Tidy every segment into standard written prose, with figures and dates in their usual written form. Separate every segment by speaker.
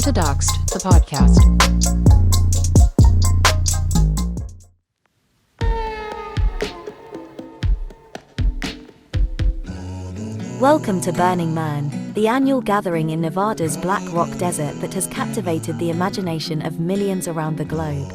Speaker 1: to Doxxed, the podcast.
Speaker 2: Welcome to Burning Man, the annual gathering in Nevada's Black Rock Desert that has captivated the imagination of millions around the globe.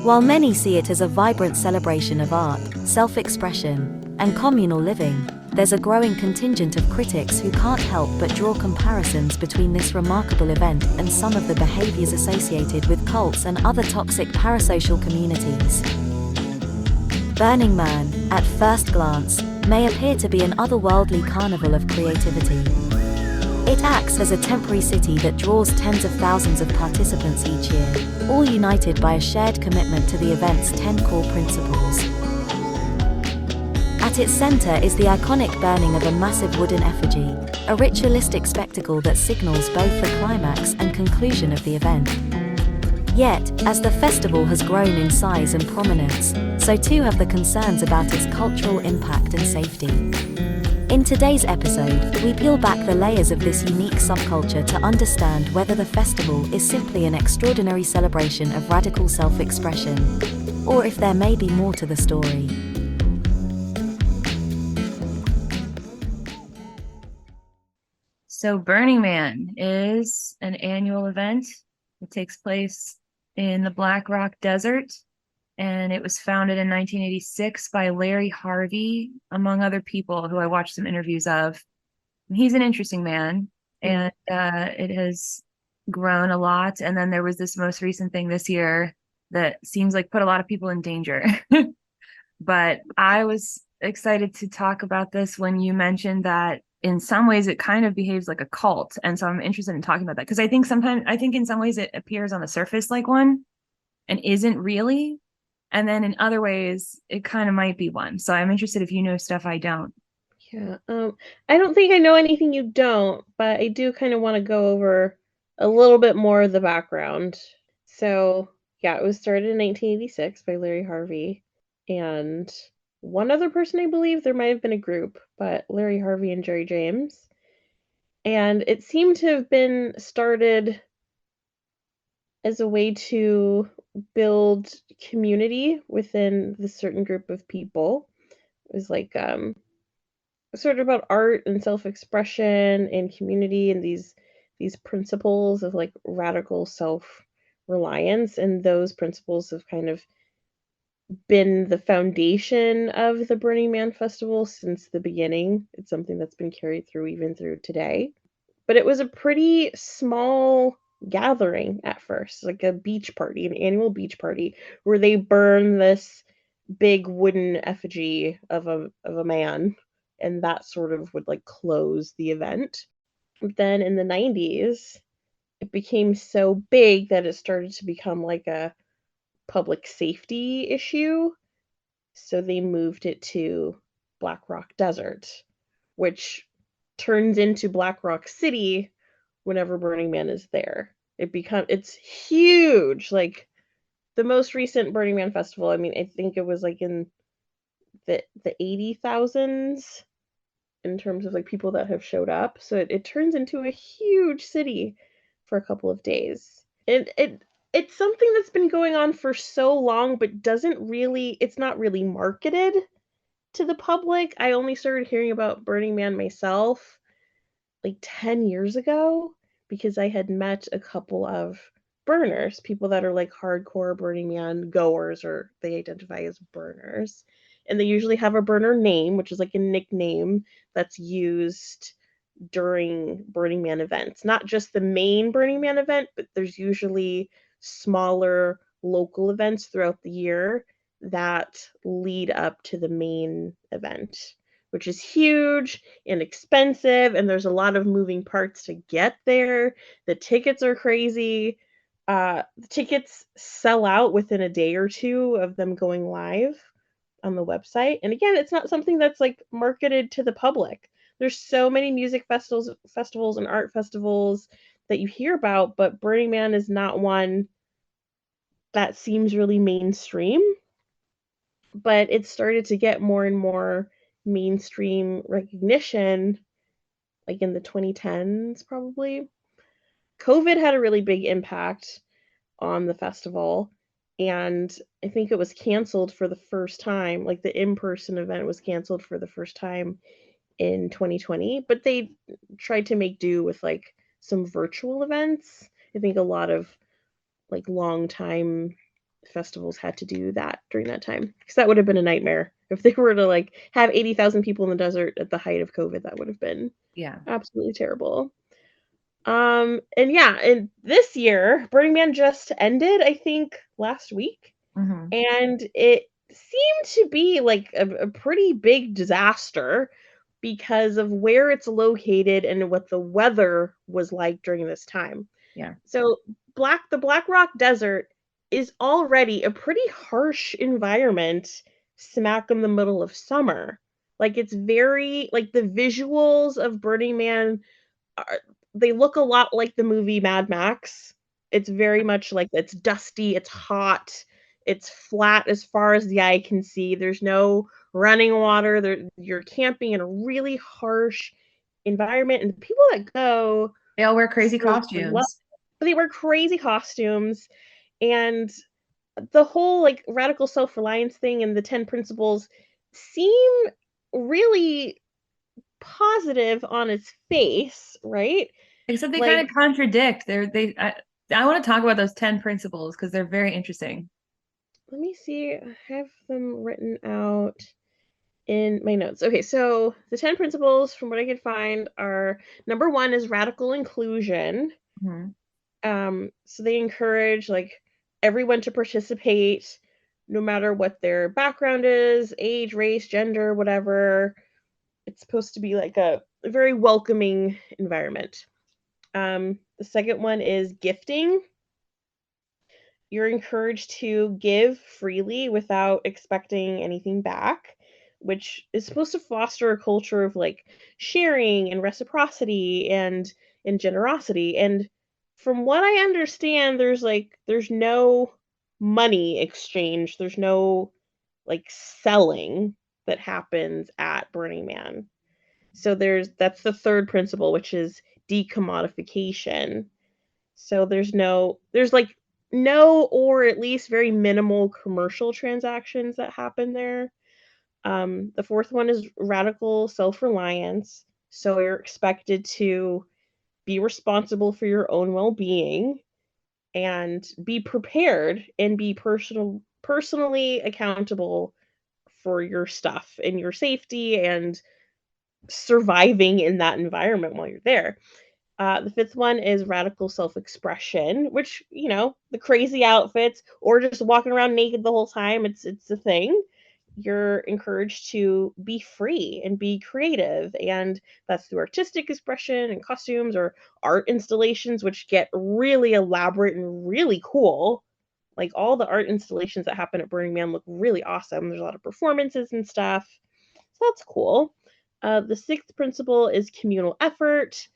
Speaker 2: While many see it as a vibrant celebration of art, self-expression, and communal living, there's a growing contingent of critics who can't help but draw comparisons between this remarkable event and some of the behaviors associated with cults and other toxic parasocial communities. Burning Man, at first glance, may appear to be an otherworldly carnival of creativity. It acts as a temporary city that draws tens of thousands of participants each year, all united by a shared commitment to the event's 10 core principles. At its center is the iconic burning of a massive wooden effigy, a ritualistic spectacle that signals both the climax and conclusion of the event. Yet, as the festival has grown in size and prominence, so too have the concerns about its cultural impact and safety. In today's episode, we peel back the layers of this unique subculture to understand whether the festival is simply an extraordinary celebration of radical self-expression, or if there may be more to the story.
Speaker 3: So Burning Man is an annual event. It takes place in the Black Rock Desert, and it was founded in 1986 by Larry Harvey, among other people who I watched some interviews of. He's an interesting man, and it has grown a lot. And then there was this most recent thing this year that seems like put a lot of people in danger. But I was excited to talk about this when you mentioned that in some ways it kind of behaves like a cult. And so I'm interested in talking about that because I think in some ways it appears on the surface like one and isn't really. And then in other ways it kind of might be one. So I'm interested if you know stuff I don't.
Speaker 4: Yeah, I don't think I know anything you don't, but I do kind of want to go over a little bit more of the background. So, yeah, it was started in 1986 by Larry Harvey and one other person, I believe. There might have been a group, but Larry Harvey and Jerry James. And it seemed to have been started as a way to build community within the certain group of people. It was like sort of about art and self-expression and community and these principles of like radical self-reliance, and those principles have kind of been the foundation of the Burning Man Festival since the beginning. It's something that's been carried through even through today. But it was a pretty small gathering at first, like a beach party, an annual beach party where they burn this big wooden effigy of a man, and that sort of would like close the event. But then in the 90s, it became so big that it started to become like a public safety issue. So they moved it to Black Rock Desert, which turns into Black Rock City whenever Burning Man is there. It's huge. Like the most recent Burning Man festival, I mean, I think it was like in the 80,000s in terms of like people that have showed up. So it turns into a huge city for a couple of days. It's something that's been going on for so long, but it's not really marketed to the public. I only started hearing about Burning Man myself like 10 years ago because I had met a couple of burners, people that are like hardcore Burning Man goers, or they identify as burners. And they usually have a burner name, which is like a nickname that's used during Burning Man events. Not just the main Burning Man event, but there's usually smaller local events throughout the year that lead up to the main event, which is huge and expensive, and there's a lot of moving parts to get there. The tickets are crazy. The tickets sell out within a day or two of them going live on the website. And again, it's not something that's like marketed to the public. There's so many music festivals and art festivals that you hear about, but Burning Man is not one that seems really mainstream. But it started to get more and more mainstream recognition, like in the 2010s probably. COVID had a really big impact on the festival, and I think it was canceled for the first time. Like the in-person event was canceled for the first time in 2020, but they tried to make do with like some virtual events. I think a lot of like long time festivals had to do that during that time because that would have been a nightmare if they were to like have 80,000 people in the desert at the height of COVID. That would have been
Speaker 3: Yeah.
Speaker 4: absolutely terrible. And yeah, and this year Burning Man just ended, I think last week,
Speaker 3: Hmm.
Speaker 4: and it seemed to be like a pretty big disaster because of where it's located and what the weather was like during this time.
Speaker 3: Yeah.
Speaker 4: So the Black Rock Desert is already a pretty harsh environment smack in the middle of summer. Like it's very like the visuals of Burning Man are, they look a lot like the movie Mad Max. It's very much like it's dusty, it's hot, it's flat as far as the eye can see. There's no running water. You're camping in a really harsh environment, and the people that go
Speaker 3: They all wear crazy
Speaker 4: still love.
Speaker 3: costumes.
Speaker 4: They wear crazy costumes, and the whole like radical self-reliance thing and the 10 principles seem really positive on its face, right?
Speaker 3: Except they kind
Speaker 4: Like,
Speaker 3: of contradict. I want to talk about those 10 principles because they're very interesting.
Speaker 4: let me see. I have them written out in my notes. Okay, so the 10 principles, from what I could find, are number one is radical inclusion.
Speaker 3: Mhm.
Speaker 4: So they encourage like everyone to participate, no matter what their background is, age, race, gender, whatever. It's supposed to be like a very welcoming environment. The second one is gifting. You're encouraged to give freely without expecting anything back, which is supposed to foster a culture of like sharing and reciprocity and generosity. And from what I understand, there's no money exchange. There's no like selling that happens at Burning Man. So that's the third principle, which is decommodification. So there's like no or at least very minimal commercial transactions that happen there. The fourth one is radical self-reliance. So you're expected to be responsible for your own well-being and be prepared and be personally accountable for your stuff and your safety and surviving in that environment while you're there. The fifth one is radical self expression, which, the crazy outfits or just walking around naked the whole time, it's a thing. You're encouraged to be free and be creative. And that's through artistic expression and costumes or art installations, which get really elaborate and really cool. Like all the art installations that happen at Burning Man look really awesome. There's a lot of performances and stuff. So that's cool. The sixth principle is communal effort.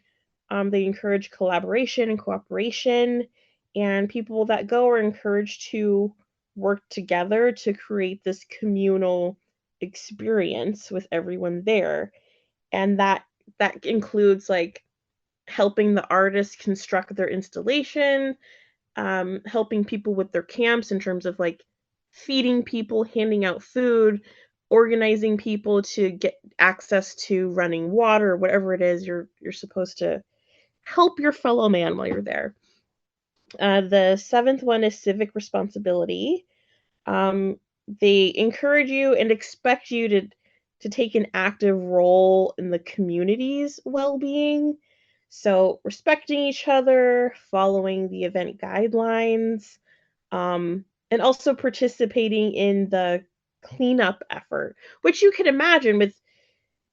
Speaker 4: They encourage collaboration and cooperation, and people that go are encouraged to work together to create this communal experience with everyone there. And that includes like helping the artists construct their installation, helping people with their camps in terms of like feeding people, handing out food, organizing people to get access to running water, whatever it is you're supposed to help your fellow man while you're there. The seventh one is civic responsibility. Um, they encourage you and expect you to take an active role in the community's well-being. So respecting each other, following the event guidelines, and also participating in the cleanup effort, which you can imagine with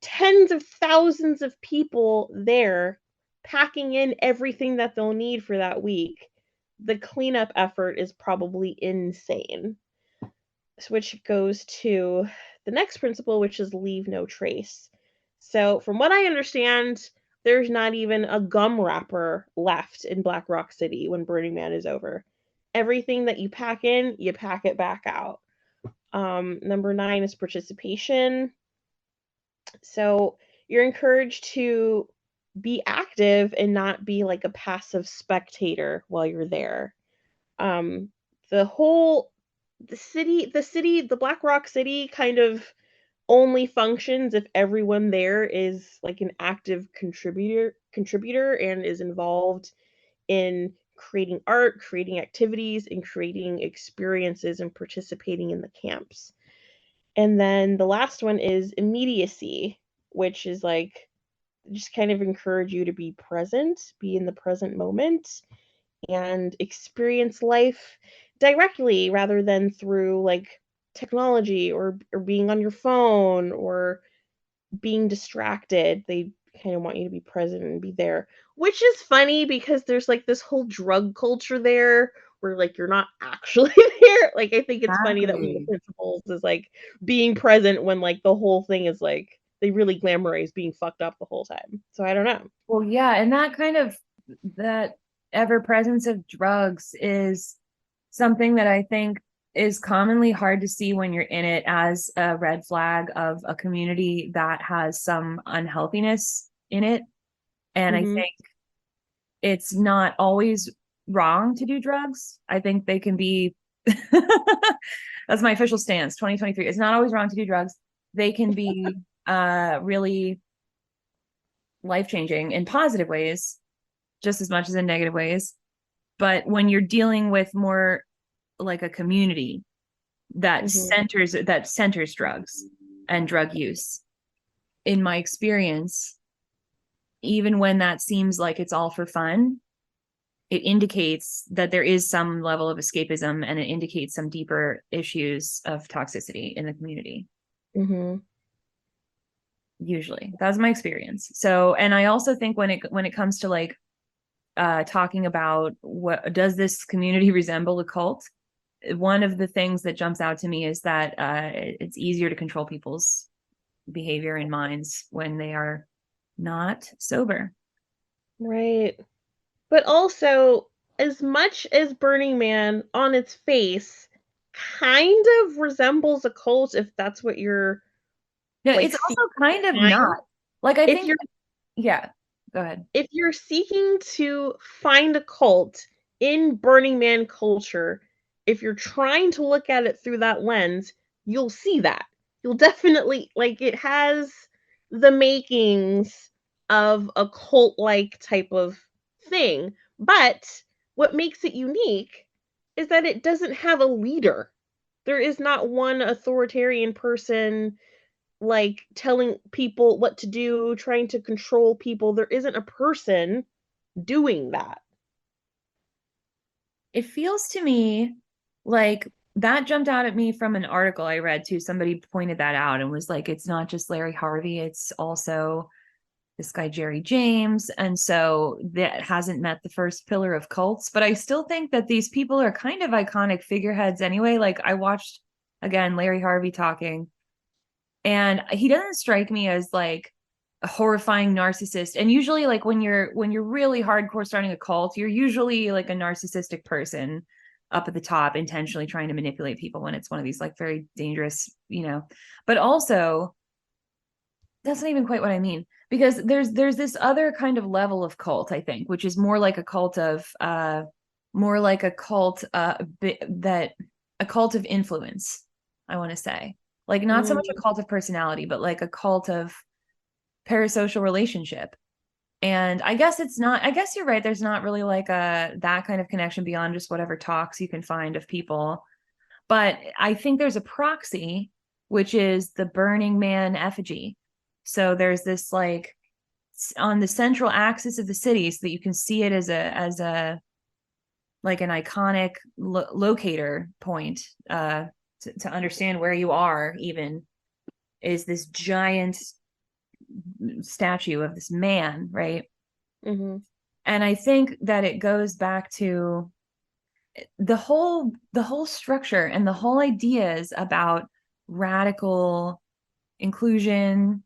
Speaker 4: tens of thousands of people there packing in everything that they'll need for that week. The cleanup effort is probably insane. Which goes to the next principle, which is leave no trace. So, from what I understand, there's not even a gum wrapper left in Black Rock City when Burning Man is over. Everything that you pack in, you pack it back out. Number 9 is participation. So you're encouraged to be active and not be like a passive spectator while you're there. Um, the whole the Black Rock City kind of only functions if everyone there is like an active contributor and is involved in creating art, creating activities, and creating experiences and participating in the camps. And then the last one is immediacy, which is like just kind of encourage you to be present, be in the present moment, and experience life directly rather than through like technology or being on your phone or being distracted. They kind of want you to be present and be there, which is funny because there's like this whole drug culture there where like you're not actually there. Like I think it's funny that one of the
Speaker 3: Exactly.
Speaker 4: principles is like being present when like the whole thing is like they really glamorize being fucked up the whole time. So I don't know.
Speaker 3: Well, yeah, and that kind of that ever presence of drugs is something that I think is commonly hard to see when you're in it as a red flag of a community that has some unhealthiness in it. And I
Speaker 4: Mhm.
Speaker 3: think it's not always wrong to do drugs. I think they can be that's my official stance 2023. It's not always wrong to do drugs. They can be really life-changing in positive ways just as much as in negative ways. But when you're dealing with more like a community that
Speaker 4: Mhm.
Speaker 3: centers drugs and drug use, in my experience, even when that seems like it's all for fun, it indicates that there is some level of escapism and it indicates some deeper issues of toxicity in the community.
Speaker 4: Mhm.
Speaker 3: Usually, that's my experience. So, and I also think when it comes to like talking about what does this community resemble a cult, one of the things that jumps out to me is that it's easier to control people's behavior and minds when they are not sober.
Speaker 4: Right. But also, as much as Burning Man on its face kind of resembles a cult, if that's what you're
Speaker 3: No,
Speaker 4: like
Speaker 3: it's
Speaker 4: seeking
Speaker 3: also
Speaker 4: to
Speaker 3: kind of
Speaker 4: find,
Speaker 3: not. Like I
Speaker 4: if
Speaker 3: think,
Speaker 4: you're
Speaker 3: yeah, go ahead.
Speaker 4: if you're seeking to find a cult in Burning Man culture, if you're trying to look at it through that lens, you'll see that. You'll definitely like it has the makings of a cult-like type of thing. But what makes it unique is that it doesn't have a leader. There is not one authoritarian person like telling people what to do, trying to control people. There isn't a person doing that.
Speaker 3: It feels to me like that jumped out at me from an article I read too. Somebody pointed that out and was like, it's not just Larry Harvey, it's also this guy, Jerry James. And so that hasn't met the first pillar of cults. But I still think that these people are kind of iconic figureheads anyway. Like I watched, again, Larry Harvey talking, and he doesn't strike me as like a horrifying narcissist. And usually like when you're really hardcore starting a cult, you're usually like a narcissistic person up at the top intentionally trying to manipulate people when it's one of these like very dangerous, but also that's not even quite what I mean, because there's this other kind of level of cult, I think, which is more like a cult of that a cult of influence, I want to say. Like not so much a
Speaker 4: Mm,
Speaker 3: cult of personality, but like a cult of parasocial relationship. And I guess you're right, there's not really like a that kind of connection beyond just whatever talks you can find of people. But I think there's a proxy, which is the Burning Man effigy. So there's this like on the central axis of the city, so that you can see it as a like an iconic locator point to understand where you are. Even is this giant statue of this man, right?
Speaker 4: mhm,
Speaker 3: And I think that it goes back to the whole structure and the whole ideas about radical inclusion,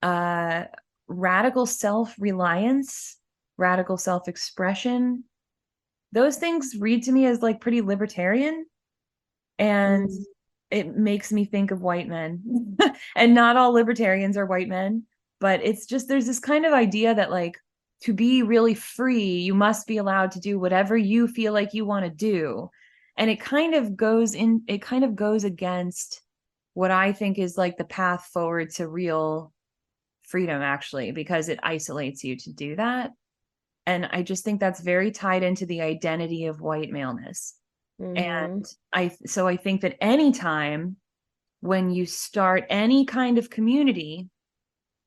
Speaker 3: uh radical self-reliance, radical self-expression. Those things read to me as like pretty libertarian, and
Speaker 4: mm,
Speaker 3: it makes me think of white men. And not all libertarians are white men, but it's just there's this kind of idea that like to be really free, you must be allowed to do whatever you feel like you want to do. And it kind of goes against what I think is like the path forward to real freedom, actually, because it isolates you to do that. And I just think that's very tied into the identity of white maleness. And I think that anytime when you start any kind of community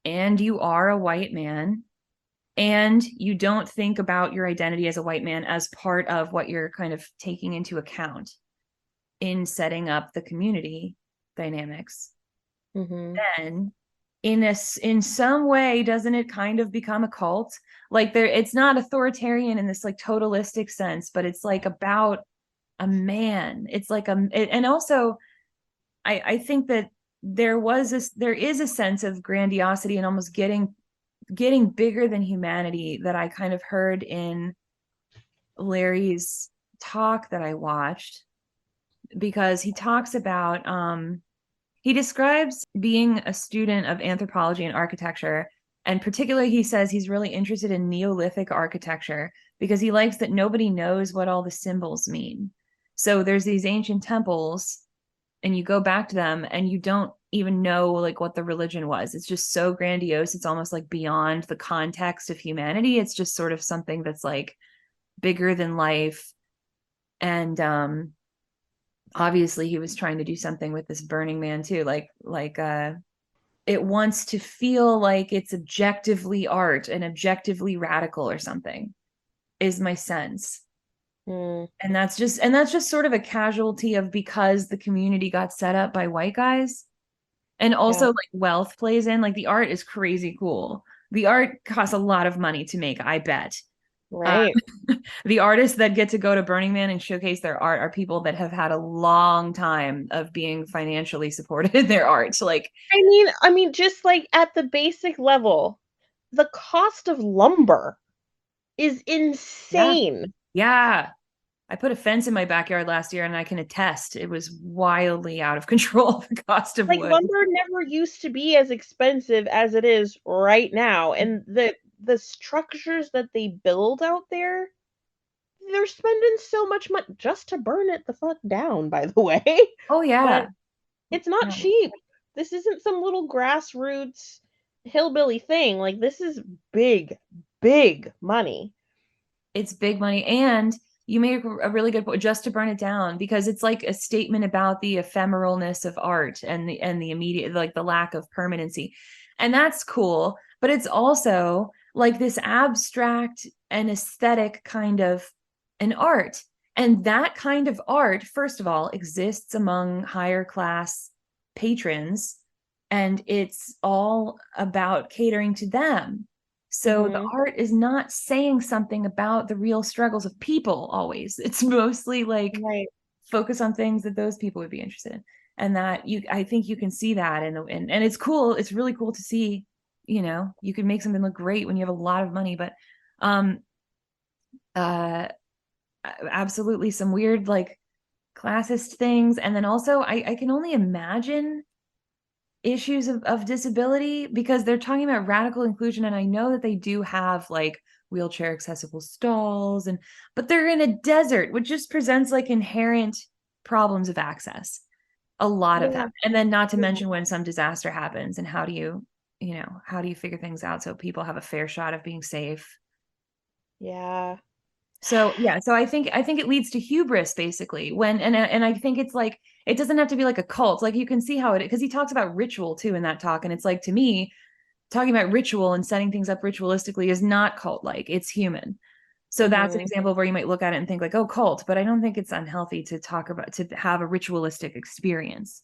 Speaker 3: and you are a white man and you don't think about your identity as a white man as part of what you're kind of taking into account in setting up the community dynamics, then in some way, doesn't it kind of become a cult? Like it's not authoritarian in this like totalistic sense, but it's like about a man. It's like and also I think that there is a sense of grandiosity and almost getting bigger than humanity that I kind of heard in Larry's talk that I watched, because he talks about he describes being a student of anthropology and architecture, and particularly he says he's really interested in Neolithic architecture because he likes that nobody knows what all the symbols mean. So there's these ancient temples and you go back to them and you don't even know like what the religion was. It's just so grandiose. It's almost like beyond the context of humanity. It's just sort of something that's like bigger than life. And obviously he was trying to do something with this Burning Man too. It wants to feel like it's objectively art and objectively radical or something, is my sense. And that's just sort of a casualty of, because the community got set up by white guys. And also like wealth plays in. Like the art is crazy cool. The art costs a lot of money to make, I bet.
Speaker 4: Right.
Speaker 3: The artists that get to go to Burning Man and showcase their art are people that have had a long time of being financially supported in their art. Like,
Speaker 4: I mean, just like at the basic level, the cost of lumber is insane.
Speaker 3: yeah. I put a fence in my backyard last year and I can attest it was wildly out of control, the cost of
Speaker 4: Like
Speaker 3: wood.
Speaker 4: lumber never used to be as expensive as it is right now. And the structures that they build out there, they're spending so much money just to burn it the fuck down, by the way.
Speaker 3: Oh yeah.
Speaker 4: But it's not
Speaker 3: Yeah.
Speaker 4: cheap. This isn't some little grassroots hillbilly thing. Like this is big, big money.
Speaker 3: It's big money. And you make a really good point, just to burn it down, because it's like a statement about the ephemeralness of art and the immediate, like the lack of permanency. And that's cool. But it's also like this abstract and aesthetic kind of an art. And that kind of art, first of all, exists among higher class patrons, and it's all about catering to them. So the art is not saying something about the real struggles of people always. It's mostly like focus on things that those people would be interested in. And that I think you can see that and it's cool. It's really cool to see, you know, you can make something look great when you have a lot of money, but absolutely some weird like classist things. And then also I can only imagine issues of disability, because they're talking about radical inclusion, and I know that they do have like wheelchair accessible stalls, but they're in a desert, which just presents like inherent problems of access, a lot of them. And then not to mention when some disaster happens, and how do you figure things out so people have a fair shot of being safe. So I think it leads to hubris, basically, when and I think it's like, it doesn't have to be like a cult. Like you can see how it, because he talks about ritual too in that talk, and it's like, to me, talking about ritual and setting things up ritualistically is not cult like, it's human. So that's an example of where you might look at it and think like, oh, cult, but I don't think it's unhealthy to have a ritualistic experience.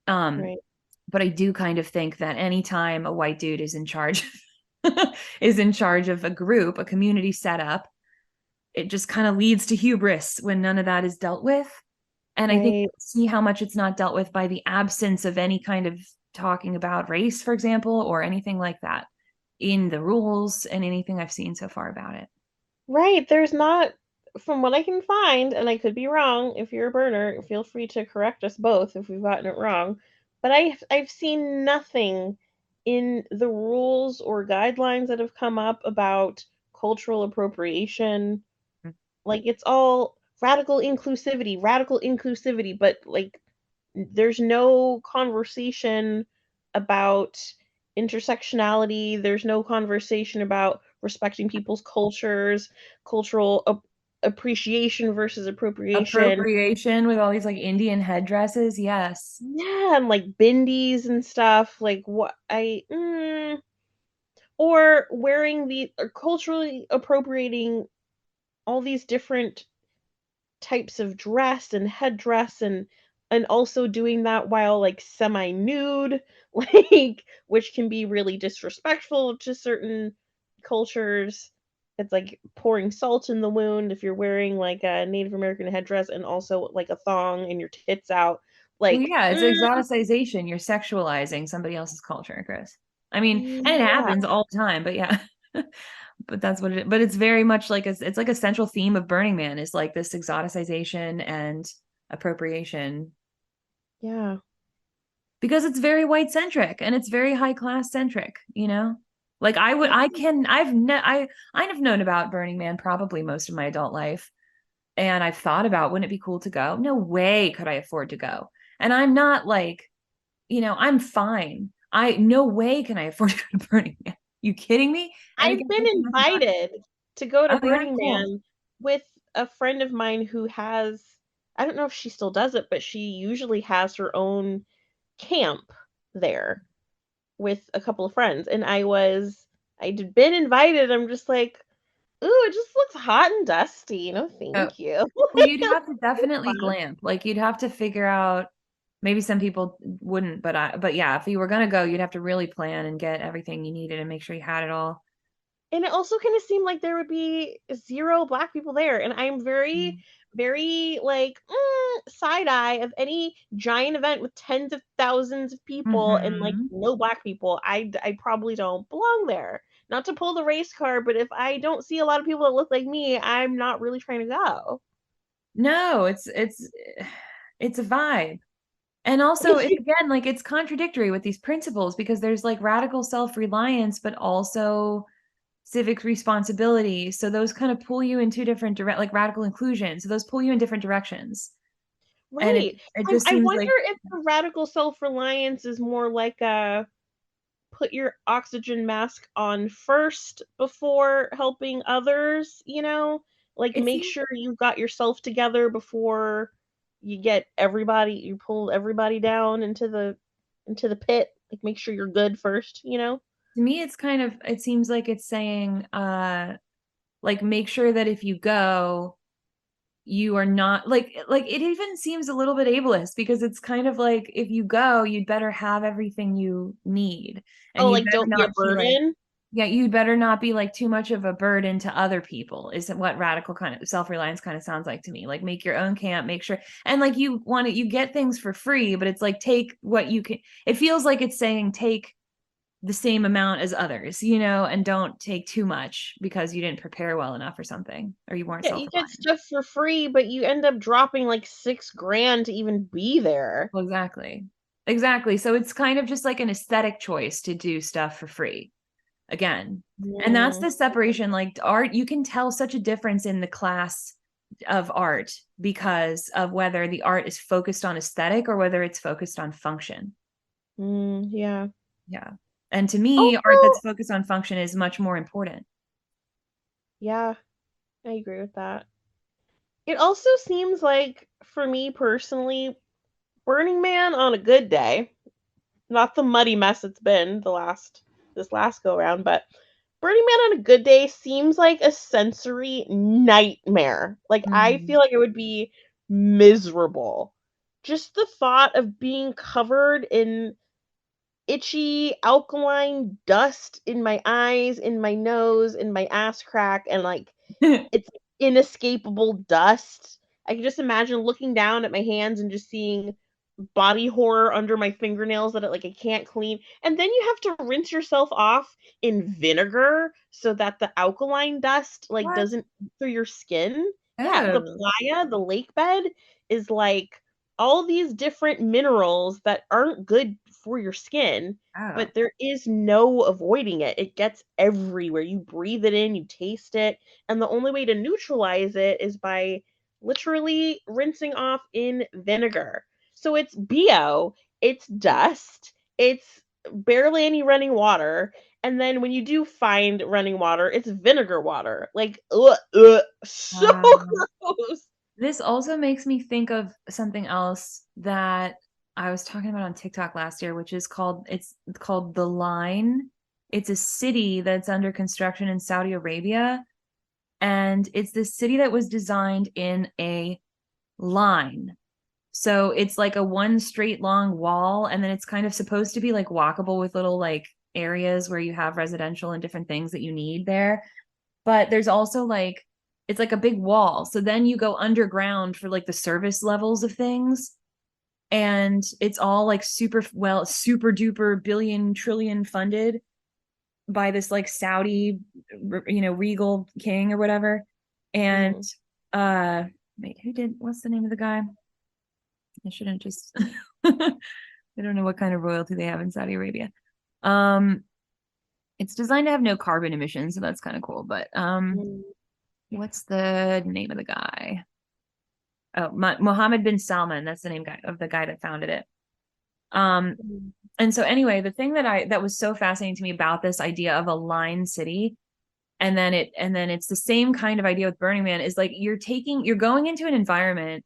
Speaker 3: But I do kind of think that anytime a white dude is in charge of a group, a community setup, it just kind of leads to hubris when none of that is dealt with. And I think you see how much it's not dealt with by the absence of any kind of talking about race, for example, or anything like that in the rules and anything I've seen so far about it.
Speaker 4: Right. There's not, from what I can find, and I could be wrong. If you're a burner, feel free to correct us both if we've gotten it wrong. But I've seen nothing in the rules or guidelines that have come up about cultural appropriation.
Speaker 3: Mm.
Speaker 4: Like, it's all radical inclusivity, but like there's no conversation about intersectionality. There's no conversation about respecting people's cultures, cultural appreciation versus appropriation.
Speaker 3: Appropriation with all these like Indian headdresses. Yes.
Speaker 4: Yeah, and like bindies and stuff. Like what or wearing the or culturally appropriating all these different types of dress and headdress and also doing that while like semi-nude, like, which can be really disrespectful to certain cultures. It's like pouring salt in the wound if you're wearing like a Native American headdress and also like a thong and your tits out.
Speaker 3: Well,
Speaker 4: Like,
Speaker 3: yeah, it's exoticization. You're sexualizing somebody else's culture, Chris. I mean, and it
Speaker 4: yeah,
Speaker 3: happens all the time, but yeah. But that's what but it's very much like it's like a central theme of Burning Man is like this exoticization and appropriation
Speaker 4: yeah.
Speaker 3: because it's very white centric and it's very high class centric, you know? Like
Speaker 4: Yeah.
Speaker 3: I've known about Burning Man probably most of my adult life. And I've thought about, wouldn't it be cool to go? No way could I afford to go. And I'm not like, I'm fine. No way can I afford to go to Burning Man. You kidding me? And
Speaker 4: I've
Speaker 3: again,
Speaker 4: been
Speaker 3: this is not about-
Speaker 4: invited to go to
Speaker 3: oh yeah,
Speaker 4: Burning
Speaker 3: cool.
Speaker 4: Man with a friend of mine who has, I don't know if she still does it, but she usually has her own camp there with a couple of friends. And I'd been invited. I'm just like, ooh, it just looks hot and dusty. No,
Speaker 3: Oh,
Speaker 4: thank you.
Speaker 3: well, you'd have to
Speaker 4: It's
Speaker 3: definitely
Speaker 4: fun.
Speaker 3: glamp. Like you'd have to figure out, maybe some people wouldn't, but yeah, if you were gonna go, you'd have to really plan and get everything you needed and make sure you had it all.
Speaker 4: And it also kind of seemed like there would be zero black people there. And I'm very,
Speaker 3: Mm.
Speaker 4: very like side eye of any giant event with tens of thousands of people and like
Speaker 3: Mhm.
Speaker 4: no black people. I probably don't belong there. Not to pull the race card, but if I don't see a lot of people that look like me, I'm not really trying to go.
Speaker 3: No, it's a vibe. And also, it again, like it's contradictory with these principles because there's like radical self-reliance, but also civic responsibility. So those kind of pull you in two different like radical inclusion. So those pull you in different directions. And it
Speaker 4: Right.
Speaker 3: it just
Speaker 4: I
Speaker 3: seems
Speaker 4: wonder
Speaker 3: like
Speaker 4: if the radical self-reliance is more like a put your oxygen mask on first before helping others, you know? Like
Speaker 3: it
Speaker 4: make
Speaker 3: seems
Speaker 4: sure you've got yourself together before you pull everybody down into the pit. Like make sure you're good first, you know?
Speaker 3: to me, it seems like it's saying like make sure that if you go, you are not like it even seems a little bit ableist because it's kind of like if you go you'd better have everything you need and
Speaker 4: Oh,
Speaker 3: you'd
Speaker 4: like
Speaker 3: better
Speaker 4: don't be a
Speaker 3: not be like
Speaker 4: burden.
Speaker 3: yeah you'd better not be like too much of a burden to other people is what radical kind of self-reliance kind of sounds like to me like make your own camp make sure and like you get things for free but it's like take what you can it feels like it's saying take the same amount as others, and don't take too much because you didn't prepare well enough or something, or you weren't
Speaker 4: Yeah, you get
Speaker 3: self-reliant.
Speaker 4: stuff for free, but you end up dropping like 6 grand to even be there.
Speaker 3: Well, exactly. Exactly. So it's kind of just like an aesthetic choice to do stuff for free again. And that's
Speaker 4: Mm.
Speaker 3: the separation. Like art, you can tell such a difference in the class of art because of whether the art is focused on aesthetic or whether it's focused on function.
Speaker 4: Yeah.
Speaker 3: Yeah. And to me, art that's
Speaker 4: Also,
Speaker 3: focused on function is much more important.
Speaker 4: yeah, I agree with that. It also seems like, for me personally, Burning Man on a good day, not the muddy mess it's been this last go round, but Burning Man on a good day seems like a sensory nightmare. Like I
Speaker 3: Mhm.
Speaker 4: feel like it would be miserable. Just the thought of being covered in itchy alkaline dust in my eyes, in my nose, in my ass crack, and like it's inescapable dust. I can just imagine looking down at my hands and just seeing body horror under my fingernails that I can't clean. And then you have to rinse yourself off in vinegar so that the alkaline dust like
Speaker 3: What?
Speaker 4: doesn't eat through your skin. Yeah, the
Speaker 3: Oh.
Speaker 4: playa, the lake bed is like all these different minerals that aren't good for your skin,
Speaker 3: Oh.
Speaker 4: but there is no avoiding it. It gets everywhere. You breathe it in, you taste it, and the only way to neutralize it is by literally rinsing off in vinegar. So it's BO, it's dust, it's barely any running water, and then when you do find running water, it's vinegar water. Like, so gross.
Speaker 3: This also makes me think of something else that I was talking about on TikTok last year, which is called The Line. It's a city that's under construction in Saudi Arabia. And it's this city that was designed in a line. So it's like a one straight long wall, and then it's kind of supposed to be like walkable with little like areas where you have residential and different things that you need there. But there's also like it's like a big wall. So then you go underground for like the service levels of things. And it's all like super duper billion trillion funded by this like Saudi, regal king or whatever. And wait, what's the name of the guy? I shouldn't just I don't know what kind of royalty they have in Saudi Arabia. It's designed to have no carbon emissions, so that's kind of cool. But what's the name of the guy? Oh, Mohammed bin Salman. That's the name of the guy that founded it. And so anyway, the thing that was so fascinating to me about this idea of a line city, and then it's the same kind of idea with Burning Man, is like you're going into an environment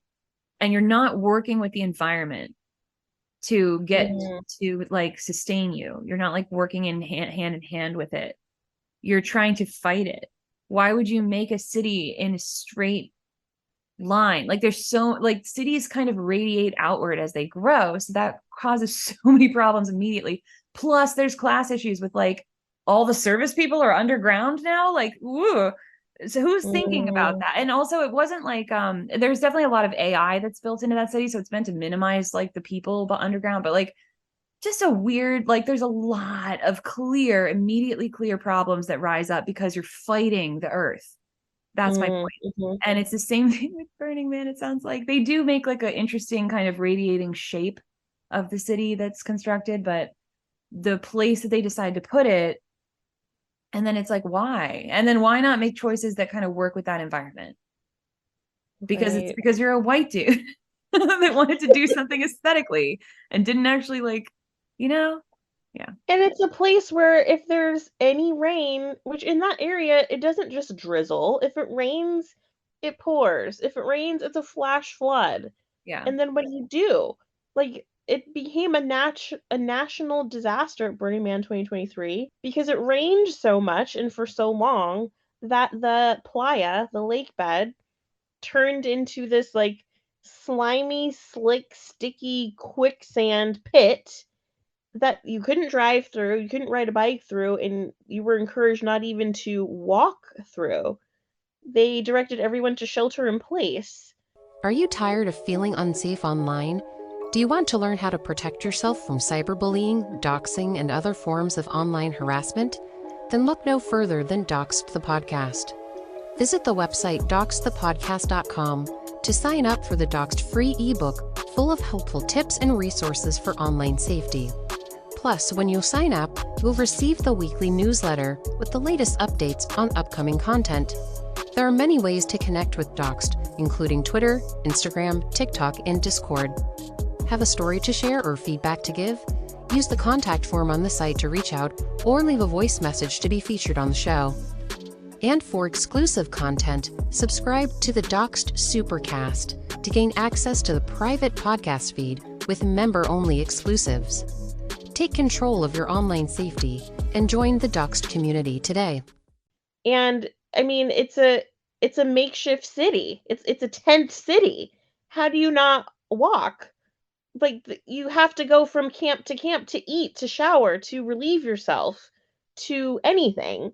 Speaker 3: and you're not working with the environment to get to like sustain you. You're not like working hand in hand with it. You're trying to fight it. Why would you make a city in a straight line? Like there's so like cities kind of radiate outward as they grow, so that causes so many problems immediately. Plus there's class issues with like all the service people are underground now, like ooh. So who's thinking about that? And also it wasn't like there's definitely a lot of AI that's built into that city, so it's meant to minimize like the people but underground, but like just a weird, like there's a lot of immediately clear problems that rise up because you're fighting the earth. That's my point. And it's the same thing with Burning Man. It sounds like they do make like an interesting kind of radiating shape of the city that's constructed, but the place that they decide to put it, and then it's like, why? And then why not make choices that kind of work with that environment? Because it's because you're a white dude that wanted to do something aesthetically and didn't actually like, yeah.
Speaker 4: And it's a place where if there's any rain, which in that area, it doesn't just drizzle. If it rains, it pours. If it rains, it's a flash flood.
Speaker 3: Yeah.
Speaker 4: And then what do? Like, it became a national disaster at Burning Man 2023 because it rained so much and for so long that the playa, the lake bed, turned into this like slimy, slick, sticky quicksand pit that you couldn't drive through, you couldn't ride a bike through, and you were encouraged not even to walk through. They directed everyone to shelter in place.
Speaker 1: Are you tired of feeling unsafe online? Do you want to learn how to protect yourself from cyberbullying, doxing, and other forms of online harassment? Then look no further than Doxxed the Podcast. Visit the website doxxedthepodcast.com to sign up for the Doxxed free ebook full of helpful tips and resources for online safety. Plus, when you sign up, you'll receive the weekly newsletter with the latest updates on upcoming content. There are many ways to connect with Doxxed, including Twitter, Instagram, TikTok, and Discord. Have a story to share or feedback to give? Use the contact form on the site to reach out or leave a voice message to be featured on the show. And for exclusive content, subscribe to the Doxxed Supercast to gain access to the private podcast feed with member-only exclusives. Take control of your online safety and join the Doxxed community today.
Speaker 4: And I mean, it's a makeshift city. It's a tent city. How do you not walk? Like you have to go from camp to eat, to shower, to relieve yourself, to anything.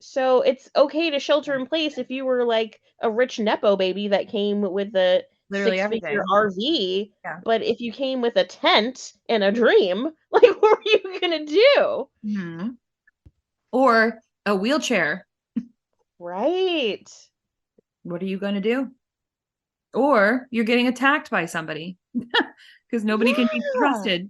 Speaker 4: So it's okay to shelter in place if you were like a rich Nepo baby that came with a
Speaker 3: Literally
Speaker 4: six-figure
Speaker 3: everything.
Speaker 4: RV.
Speaker 3: Yeah.
Speaker 4: But if you came with a tent and a dream, like what were you gonna do?
Speaker 3: Mm-hmm. Or a wheelchair.
Speaker 4: Right.
Speaker 3: What are you going to do? or you're getting attacked by somebody because nobody can be
Speaker 4: Yeah.
Speaker 3: trusted.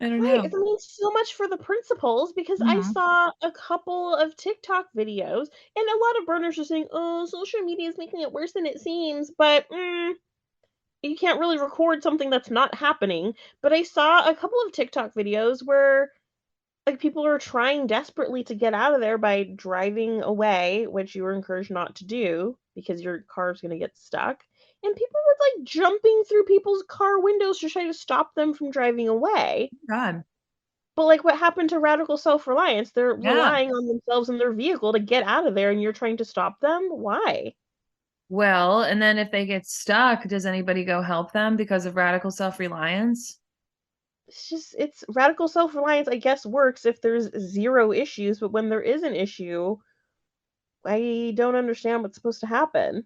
Speaker 3: I don't
Speaker 4: Right.
Speaker 3: know.
Speaker 4: I mean, so much for the principles because I
Speaker 3: Mhm.
Speaker 4: saw a couple of TikTok videos and a lot of burners are saying, "Oh, social media is making it worse than it seems," but you can't really record something that's not happening. But I saw a couple of TikTok videos where like people are trying desperately to get out of there by driving away, which you were encouraged not to do because your car's going to get stuck. And people were like jumping through people's car windows to try to stop them from driving away.
Speaker 3: God.
Speaker 4: But like what happened to radical self-reliance? They're
Speaker 3: Yeah.
Speaker 4: relying on themselves and their vehicle to get out of there and you're trying to stop them? Why?
Speaker 3: Well, and then if they get stuck, does anybody go help them because of radical self-reliance?
Speaker 4: It's radical self-reliance I guess works if there's zero issues, but when there is an issue, I don't understand what's supposed to happen.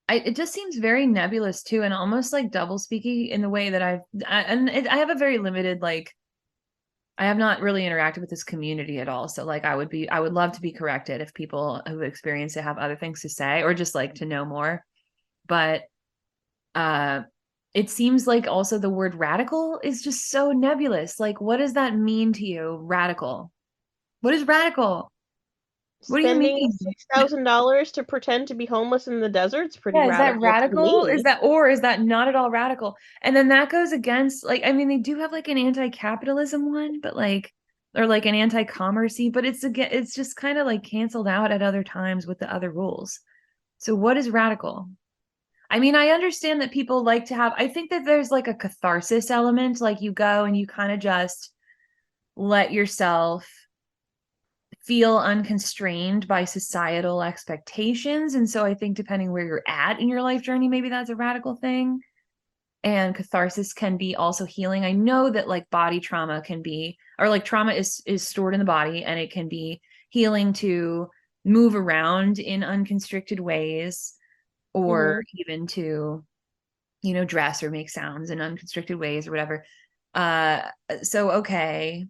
Speaker 3: It just seems very nebulous too, and almost like double speaking in the way that I have a very limited like I have not really interacted with this community at all. So like I would love to be corrected if people who experience it have other things to say or just like to know more. But uh it seems like also the word radical is just so nebulous. Like what does that mean to you? Radical. What is radical? What do you
Speaker 4: Spending
Speaker 3: mean?
Speaker 4: $6,000 to pretend to be homeless in the desert's pretty
Speaker 3: Yeah, is that
Speaker 4: radical to
Speaker 3: radical?
Speaker 4: me.
Speaker 3: Or is that not at all radical? And then that goes against like I mean they do have like an anti-capitalism one, but like or like an anti-commercey, but it's again it's just kind of like canceled out at other times with the other rules. So what is radical? I mean, I understand that people like to have I think that there's like a catharsis element, like you go and you kind of just let yourself feel unconstrained by societal expectations. And so I think depending where you're at in your life journey, maybe that's a radical thing. And catharsis can be also healing. I know that like body trauma can be, or like trauma is stored in the body and it can be healing to move around in unconstricted ways or
Speaker 4: Mhm.
Speaker 3: even to, dress or make sounds in unconstricted ways or whatever. So okay,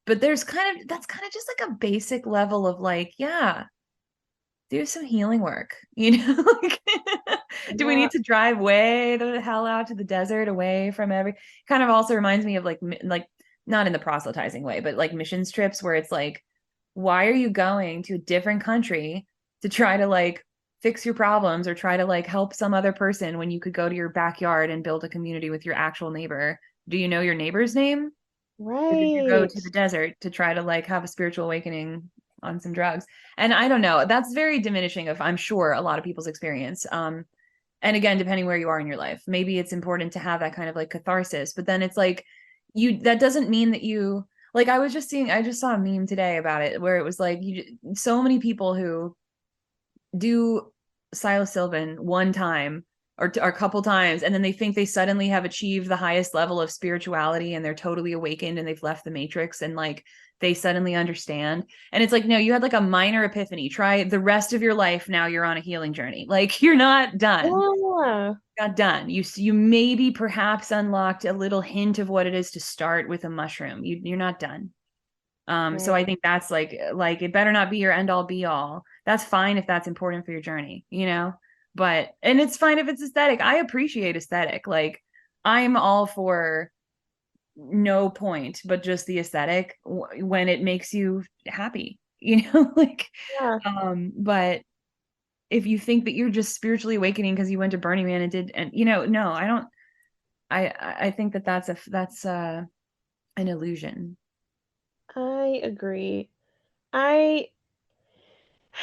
Speaker 3: but that's kind of just like a basic level of like, yeah, do some healing work, like do we
Speaker 4: Yeah.
Speaker 3: need to drive way the hell out to the desert away from every kind of also reminds me of like not in the proselytizing way, but like missions trips where it's like, why are you going to a different country to try to like fix your problems or try to like help some other person when you could go to your backyard and build a community with your actual neighbor? Do you know your neighbor's name? Or did you go
Speaker 4: Right.
Speaker 3: to the desert to try to like have a spiritual awakening on some drugs? And I don't know. That's very diminishing of, I'm sure, a lot of people's experience. And again, depending where you are in your life, maybe it's important to have that kind of like catharsis. But then it's like that doesn't mean that you like. I just saw a meme today about it where it was like so many people who do psilocybin one time or a couple times and then they think they suddenly have achieved the highest level of spirituality and they're totally awakened and they've left the matrix and like they suddenly understand, and it's like, no, you had like a minor epiphany. Try the rest of your life. Now you're on a healing journey. Like you're not done.
Speaker 4: Yeah.
Speaker 3: Not done. You maybe perhaps unlocked a little hint of what it is to start with a mushroom. You're not done. So I
Speaker 4: Right.
Speaker 3: think that's like it better not be your end all be all. That's fine if that's important for your journey. But and it's fine if it's aesthetic. I appreciate aesthetic. Like I'm all for no point, but just the aesthetic when it makes you happy. Like
Speaker 4: Yeah.
Speaker 3: but if you think that you're just spiritually awakening because you went to Burning Man and did and no, I don't I think that that's an illusion.
Speaker 4: I agree. I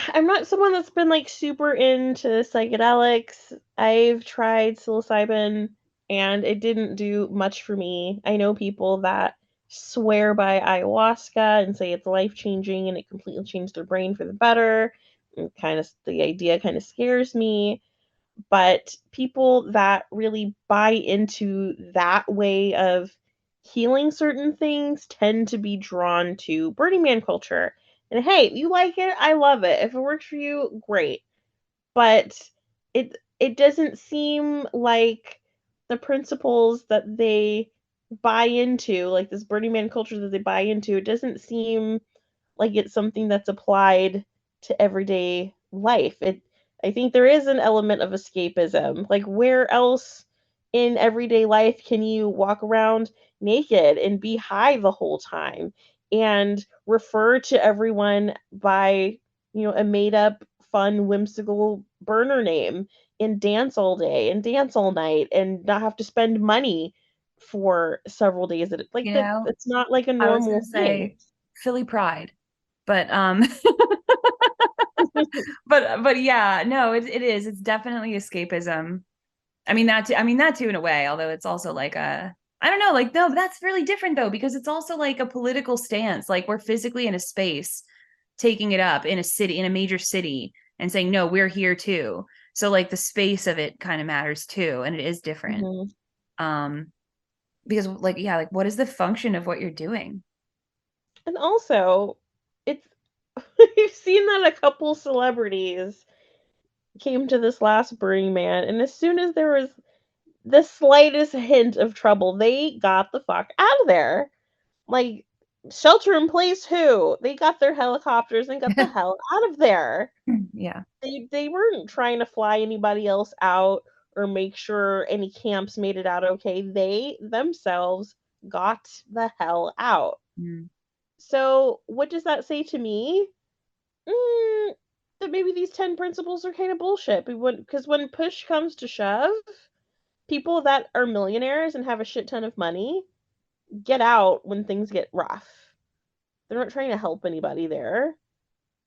Speaker 4: I'm not someone that's been like super into psychedelics. I've tried psilocybin and it didn't do much for me. I know people that swear by ayahuasca and say it's life-changing and it completely changed their brain for the better. And kind of the idea kind of scares me, but people that really buy into that way of healing certain things tend to be drawn to Burning Man culture. And hey, you like it, I love it. If it works for you, great. But it doesn't seem like the principles that they buy into, like this Burning Man culture that they buy into, it doesn't seem like it's something that's applied to everyday life. I think there is an element of escapism. Like, where else in everyday life can you walk around naked and be high the whole time and refer to everyone by, a made up, fun, whimsical burner name and dance all day and dance all night and not have to spend money for several days at it. Like,
Speaker 3: You
Speaker 4: that
Speaker 3: know,
Speaker 4: it's not like a
Speaker 3: I was
Speaker 4: normal
Speaker 3: gonna
Speaker 4: thing.
Speaker 3: say Philly pride, but but yeah, no, it is. It's definitely escapism. I mean that too, in a way, although it's also like I don't know, like no, but that's really different though, because it's also like a political stance. Like we're physically in a space taking it up in a city, in a major city, and saying, no, we're here too. So like the space of it kind of matters too, and it is different.
Speaker 4: Mhm.
Speaker 3: Because like, yeah, like what is the function of what you're doing?
Speaker 4: And also, it's we've seen that a couple celebrities came to this last Burning Man, and as soon as there was the slightest hint of trouble, they got the fuck out of there. Like, shelter in place who? They got their helicopters and got the hell out of there.
Speaker 3: Yeah.
Speaker 4: They weren't trying to fly anybody else out or make sure any camps made it out okay. They themselves got the hell out.
Speaker 3: Mm.
Speaker 4: So, what does that say to me? Mm, that maybe these 10 principles are kind of bullshit. Because when push comes to shove, people that are millionaires and have a shit ton of money get out when things get rough. They're not trying to help anybody there.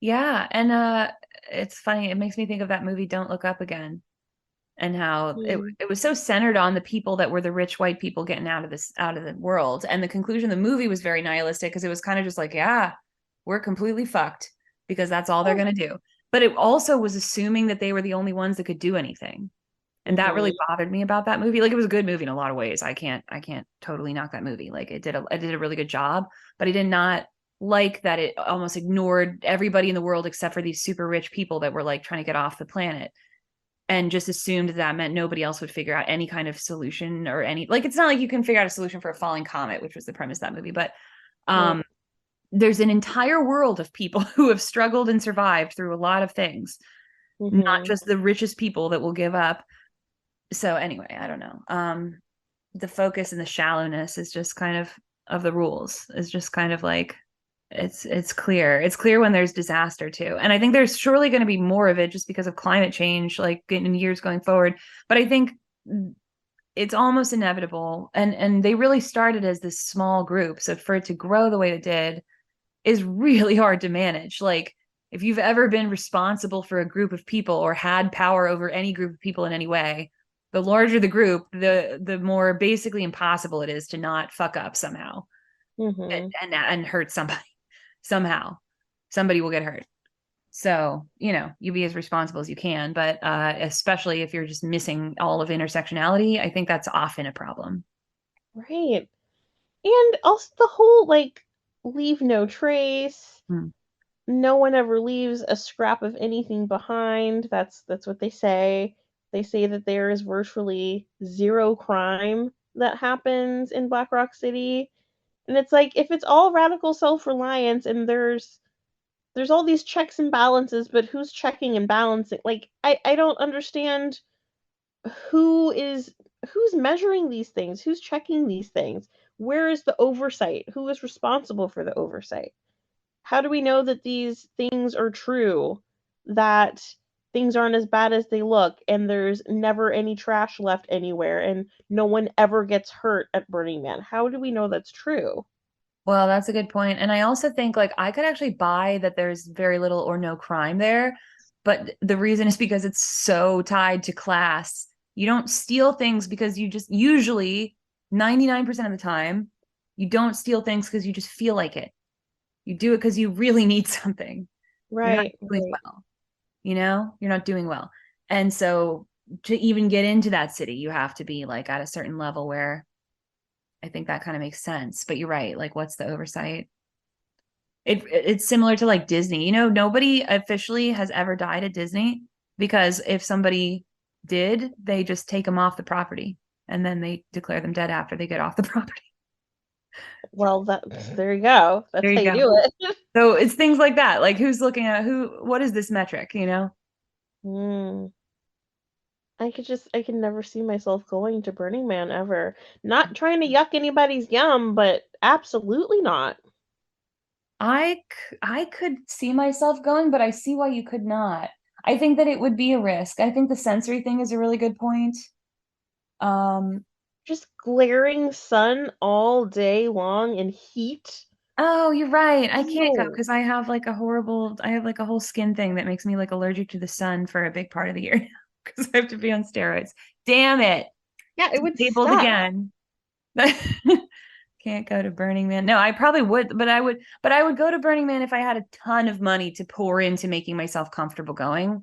Speaker 3: Yeah, and it's funny. It makes me think of that movie Don't Look Up Again, and how
Speaker 4: Mm.
Speaker 3: it was so centered on the people that were the rich white people getting out of the world. And the conclusion of the movie was very nihilistic because it was kind of just like, yeah, we're completely fucked because that's all they're
Speaker 4: Oh.
Speaker 3: gonna do. But it also was assuming that they were the only ones that could do anything. And that really
Speaker 4: Mhm.
Speaker 3: bothered me about that movie. Like it was a good movie in a lot of ways. I can't totally knock that movie. Like it did a really good job, but I did not like that it almost ignored everybody in the world except for these super rich people that were like trying to get off the planet, and just assumed that meant nobody else would figure out any kind of solution or any, like it's not like you can figure out a solution for a falling comet, which was the premise of that movie. But
Speaker 4: Right.
Speaker 3: there's an entire world of people who have struggled and survived through a lot of things, not
Speaker 4: Mhm.
Speaker 3: just the richest people that will give up. So anyway, I don't know. The focus and the shallowness is just kind of the rules. Is just kind of like it's clear. It's clear when there's disaster too. And I think there's surely going to be more of it just because of climate change, like in years going forward. But I think it's almost inevitable. And they really started as this small group. So for it to grow the way it did is really hard to manage. Like if you've ever been responsible for a group of people or had power over any group of people in any way, the larger the group, the more basically impossible it is to not fuck up somehow
Speaker 4: Mhm.
Speaker 3: and hurt somebody somehow. Somebody will get hurt. So, you be as responsible as you can, but especially if you're just missing all of intersectionality, I think that's often a problem.
Speaker 4: Right. And also the whole like leave no trace.
Speaker 3: Mm.
Speaker 4: No one ever leaves a scrap of anything behind. That's what they say. They say that there is virtually zero crime that happens in Black Rock City. And it's like if it's all radical self-reliance and there's all these checks and balances, but who's checking and balancing? Like I don't understand who is who's measuring these things? Who's checking these things? Where is the oversight? Who is responsible for the oversight? How do we know that these things are true? That things aren't as bad as they look and there's never any trash left anywhere and no one ever gets hurt at Burning Man? How do we know that's true?
Speaker 3: Well, that's a good point. And I also think like I could actually buy that there's very little or no crime there, but the reason is because it's so tied to class. You don't steal things because you just usually 99% of the time, you don't steal things because you just feel like it. You do it because you really need something. You're not
Speaker 4: Right,
Speaker 3: doing
Speaker 4: right.
Speaker 3: well, you're not doing well. And so to even get into that city, you have to be like at a certain level where I think that kind of makes sense. But you're right. Like, what's the oversight? It's similar to like Disney. Nobody officially has ever died at Disney because if somebody did, they just take them off the property and then they declare them dead after they get off the property.
Speaker 4: Well, there you go. That's
Speaker 3: There
Speaker 4: how
Speaker 3: you
Speaker 4: you
Speaker 3: go.
Speaker 4: do it.
Speaker 3: So it's things like that. Like who's looking at what is this metric,
Speaker 4: Mm. I can never see myself going to Burning Man ever. Not trying to yuck anybody's yum, but absolutely not.
Speaker 3: I could see myself going, but I see why you could not. I think that it would be a risk. I think the sensory thing is a really good point. Um,
Speaker 4: Just glaring sun all day long and heat.
Speaker 3: oh, you're right. I can't go
Speaker 4: No.
Speaker 3: because I have like a whole skin thing that makes me like allergic to the sun for a big part of the year because I have to be on steroids. Damn it.
Speaker 4: Yeah, it would
Speaker 3: Disabled
Speaker 4: suck.
Speaker 3: again. Can't go to Burning Man. No, I probably would, but I would go to Burning Man if I had a ton of money to pour into making myself comfortable going.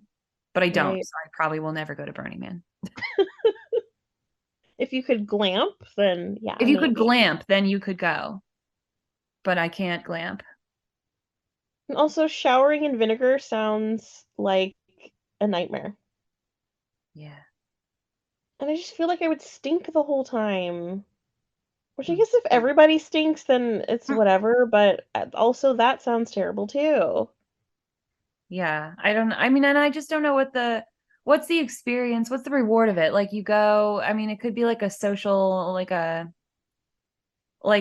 Speaker 3: But I don't,
Speaker 4: Right.
Speaker 3: so I probably will never go to Burning Man.
Speaker 4: If you could glamp, then yeah,
Speaker 3: If you could
Speaker 4: maybe.
Speaker 3: glamp, then you could go, but I can't glamp.
Speaker 4: And also, showering in vinegar sounds like a nightmare.
Speaker 3: Yeah.
Speaker 4: And I just feel like I would stink the whole time. Which I
Speaker 3: Mm.
Speaker 4: guess if everybody stinks, then it's
Speaker 3: Mm.
Speaker 4: whatever, but also that sounds terrible too.
Speaker 3: Yeah. I don't, I mean, and I just don't know what's the experience? What's the reward of it? Like you go, I mean, it could be like a social, like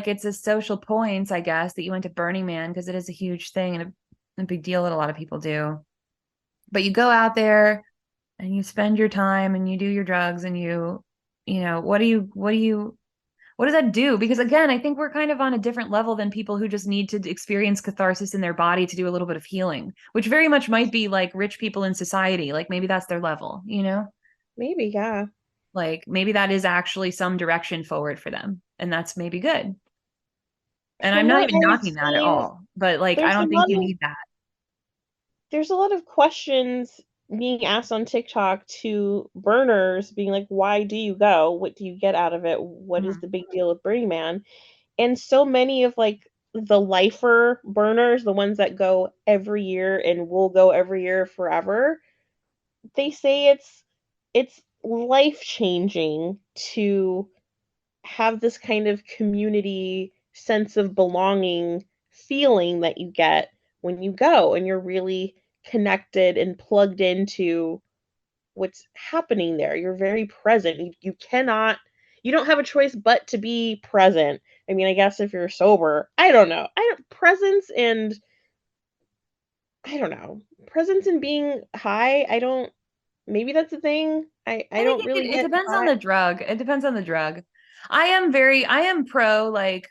Speaker 3: it's a social points, I guess, that you went to Burning Man because it is a huge thing and a big deal that a lot of people do. But you go out there and you spend your time and you do your drugs and you know, what does that do? Because again, I think we're kind of on a different level than people who just need to experience catharsis in their body to do a little bit of healing, which very much might be like rich people in society. Like maybe that's their level, you know?
Speaker 4: Maybe, yeah.
Speaker 3: Like maybe that is actually some direction forward for them. And that's maybe good. And I'm
Speaker 4: From
Speaker 3: not
Speaker 4: what
Speaker 3: even
Speaker 4: I've
Speaker 3: knocking that at
Speaker 4: seen,
Speaker 3: all. But like I
Speaker 4: there's a
Speaker 3: don't think
Speaker 4: lot
Speaker 3: you
Speaker 4: of
Speaker 3: need that.
Speaker 4: there's a lot of questions being asked on TikTok to burners being like, why do you go? What do you get out of it? What is
Speaker 3: Mhm.
Speaker 4: the big deal with Burning Man? And so many of like the lifer burners, the ones that go every year and will go every year forever, they say it's life changing to have this kind of community sense of belonging feeling that you get when you go and you're really connected and plugged into what's happening there. You're very present. You cannot, you don't have a choice but to be present. I mean, I guess if you're sober, I don't know. I don't presence and I don't know. Presence and being high, I don't maybe that's a thing. I
Speaker 3: I think
Speaker 4: don't really
Speaker 3: it
Speaker 4: get
Speaker 3: depends on
Speaker 4: high.
Speaker 3: the drug. It depends on the drug. I am pro like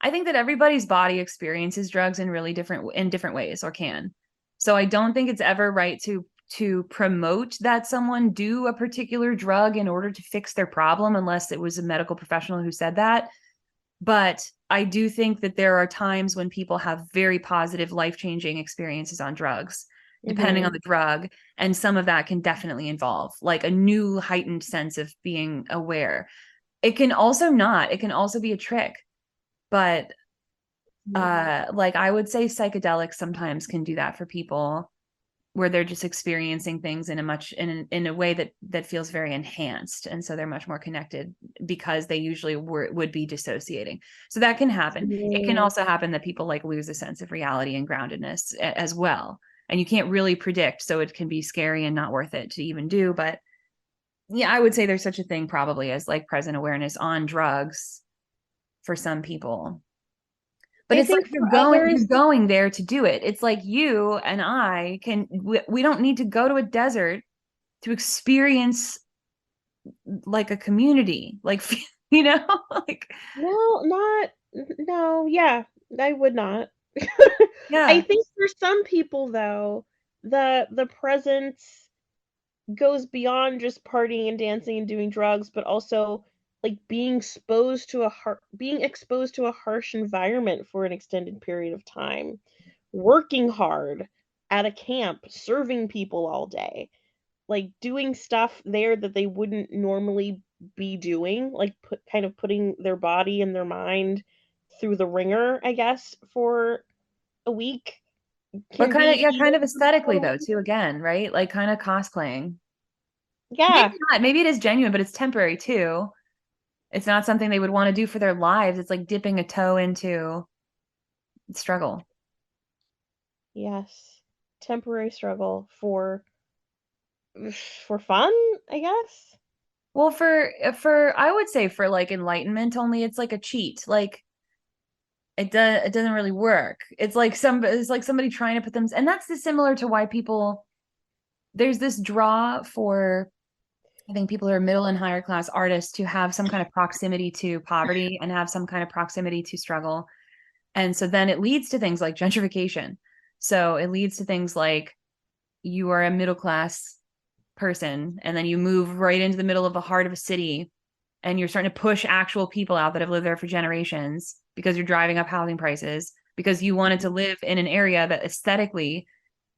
Speaker 3: I think that everybody's body experiences drugs in really in different ways or can. So I don't think it's ever right to promote that someone do a particular drug in order to fix their problem unless it was a medical professional who said that. But I do think that there are times when people have very positive life-changing experiences on drugs, depending on
Speaker 4: Mhm.
Speaker 3: the drug. And some of that can definitely involve like a new heightened sense of being aware. It can also not, it can also be a trick. But
Speaker 4: Mhm.
Speaker 3: like I would say psychedelics sometimes can do that for people where they're just experiencing things in a much in a way that feels very enhanced, and so they're much more connected because they usually would be dissociating. So that can happen. It can
Speaker 4: Mhm.
Speaker 3: also happen that people like lose a sense of reality and groundedness as well, and you can't really predict, so it can be scary and not worth it to even do. But yeah, I would say there's such a thing probably as like present awareness on drugs for some people. But
Speaker 4: I
Speaker 3: it's like
Speaker 4: think for others,
Speaker 3: you're going there to do it. It's like you and I can we don't need to go to a desert to experience like a community, like you know, like
Speaker 4: no, not no, yeah, I would not. I
Speaker 3: yeah.
Speaker 4: think for some people though, the presence goes beyond just partying and dancing and doing drugs, but also like being exposed to a harsh environment for an extended period of time, working hard at a camp, serving people all day, like doing stuff there that they wouldn't normally be doing, like kind of putting their body and their mind through the ringer, I guess, for a week
Speaker 3: But
Speaker 4: can
Speaker 3: kind of
Speaker 4: be
Speaker 3: yeah, kind of
Speaker 4: healing for
Speaker 3: aesthetically though,
Speaker 4: someone.
Speaker 3: too, again, right? Like kind of cosplaying. Maybe
Speaker 4: Yeah.
Speaker 3: not. Maybe it is genuine, but it's temporary too. It's not something they would want to do for their lives. It's like dipping a toe into struggle.
Speaker 4: Yes. Temporary struggle for for fun, I guess.
Speaker 3: Well, I would say for like enlightenment only, it's like a cheat. Like it doesn't really work. It's like somebody trying to put them, and that's similar to why there's this draw for, I think, people who are middle and higher class artists to have some kind of proximity to poverty and have some kind of proximity to struggle. And so then it leads to things like gentrification. So it leads to things like you are a middle class person and then you move right into the middle of the heart of a city and you're starting to push actual people out that have lived there for generations because you're driving up housing prices because you wanted to live in an area that aesthetically